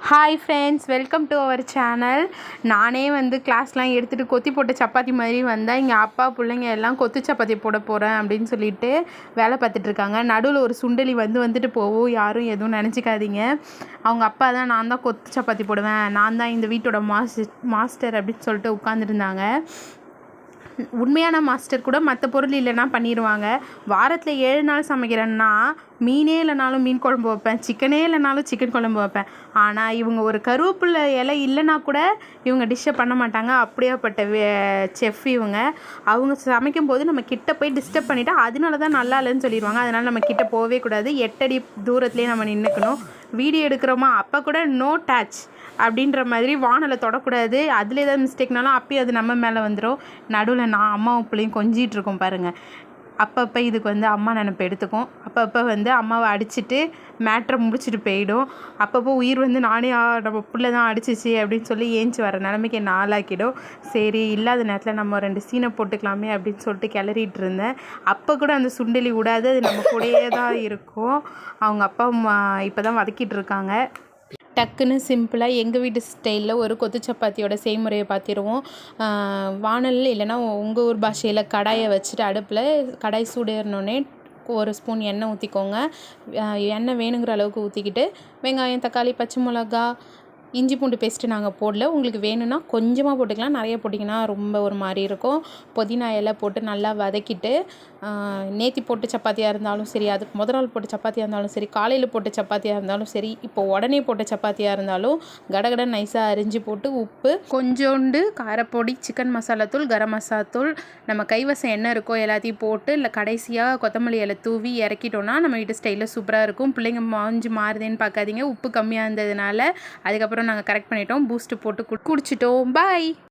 Hi friends, welcome to our channel. நானே கிளாஸ்லாம் எடுத்துகிட்டு கொத்தி போட்ட சப்பாத்தி மாதிரி வந்தால் இங்கே அப்பா பிள்ளைங்க எல்லாம் கொத்து சப்பாத்தி போட போகிறேன் அப்படின்னு சொல்லிட்டு வேலை பார்த்துட்ருக்காங்க. நடுவில் ஒரு சுண்டலி வந்துட்டு போவோம், யாரும் எதுவும் நினச்சிக்காதீங்க. அவங்க அப்பா தான் நான் தான் கொத்து சப்பாத்தி போடுவேன், நான் தான் இந்த வீட்டோட மாஸ்டர் அப்படின்னு சொல்லிட்டு உட்காந்துருந்தாங்க. உண்மையான மாஸ்டர் கூட மற்ற பொருள் இல்லைன்னா பண்ணிடுவாங்க. வாரத்தில் 7 நாள் சமைக்கிறேன்னா மீனே இல்லைனாலும் மீன் குழம்பு வைப்பேன், சிக்கனே இல்லைனாலும் சிக்கன் குழம்பு வைப்பேன். ஆனால் இவங்க ஒரு கருவேப்பிலை இலை இல்லைன்னா கூட இவங்க டிஷ்ஷை பண்ண மாட்டாங்க. அப்படியேப்பட்ட செஃப் இவங்க. அவங்க சமைக்கும் போது நம்ம கிட்ட போய் டிஸ்டர்ப் பண்ணிவிட்டு அதனால தான் நல்லா இல்லைன்னு சொல்லிடுவாங்க. அதனால் நம்ம கிட்ட போகவே கூடாது, 8 அடி தூரத்துலேயே நம்ம நின்றுக்கணும். வீடியோ எடுக்கிறோமா அப்போ கூட நோ டச் அப்படின்ற மாதிரி வானலை தொடக்கூடாது. அதில் ஏதாவது மிஸ்டேக்னாலும் அப்பயும் அது நம்ம மேலே வந்துடும். நடுவில் நான் அம்மாவும் பிள்ளையும் கொஞ்சிகிட்டு இருக்கோம் பாருங்கள். அப்பப்போ இதுக்கு அம்மா நினப்பு எடுத்துக்கும். அப்பப்போ அம்மாவை அடிச்சுட்டு மேட்ரை முடிச்சுட்டு போயிடும். அப்பப்போ உயிர் நானே நம்ம பிள்ளை தான் அடிச்சிச்சு அப்படின்னு சொல்லி ஏஞ்சி வர நிலைமைக்கு என்ன ஆளாக்கிடும். சரி, இல்லாத நேரத்தில் நம்ம 2 சீனை போட்டுக்கலாமே அப்படின்னு சொல்லிட்டு கிளறிட்டு இருந்தேன். அப்போ கூட அந்த சுண்டலி விடாது, அது நம்ம கூடயே தான் இருக்கும். அவங்க அப்பா இப்போ தான் வதக்கிட்டு இருக்காங்க. டக்குன்னு சிம்பிளாக எங்கள் வீட்டு ஸ்டைலில் ஒரு கொத்து சப்பாத்தியோட செய்முறையை பார்த்திருவோம். வானல் இல்லைன்னா உங்கள் ஊர் பாஷையில் கடாயை வச்சுட்டு அடுப்பில் கடாய் சூடேறினோடனே 1 ஸ்பூன் எண்ணெய் ஊற்றிக்கோங்க. எண்ணெய் வேணுங்கிற அளவுக்கு ஊற்றிக்கிட்டு வெங்காயம், தக்காளி, பச்சை மிளகா, இஞ்சி பூண்டு பேஸ்ட்டு நாங்கள் போடல. உங்களுக்கு வேணும்னா கொஞ்சமாக போட்டுக்கலாம், நிறைய போட்டிங்கன்னா ரொம்ப ஒரு மாதிரி இருக்கும். புதினா இலை போட்டு நல்லா வதக்கிட்டு, நேத்தி போட்டு சப்பாத்தியாக இருந்தாலும் சரி, அதுக்கு முதல் நாள் போட்ட சப்பாத்தியாக இருந்தாலும் சரி, காலையில் போட்ட சப்பாத்தியாக இருந்தாலும் சரி, இப்போ உடனே போட்ட சப்பாத்தியாக இருந்தாலும் கடகட நைஸாக அரிஞ்சு போட்டு உப்பு, கொஞ்சோண்டு காரப்பொடி, சிக்கன் மசாலாத்தூள், கரம் மசாலாத்தூள், நம்ம கைவசம் என்ன இருக்கோ எல்லாத்தையும் போட்டு இல்லை கடைசியாக கொத்தமல்லி இலை தூவி இறக்கிட்டோன்னா நம்ம வீட்டு ஸ்டைலில் சூப்பராக இருக்கும். பிள்ளைங்க மாஞ்சு மாறுதேன்னு பார்க்காதீங்க, உப்பு கம்மியாக இருந்ததுனால. அதுக்கப்புறம் நாங்கள் கரெக்ட் பண்ணிட்டோம், பூஸ்ட்டு போட்டு குடிச்சிட்டோம். பாய்.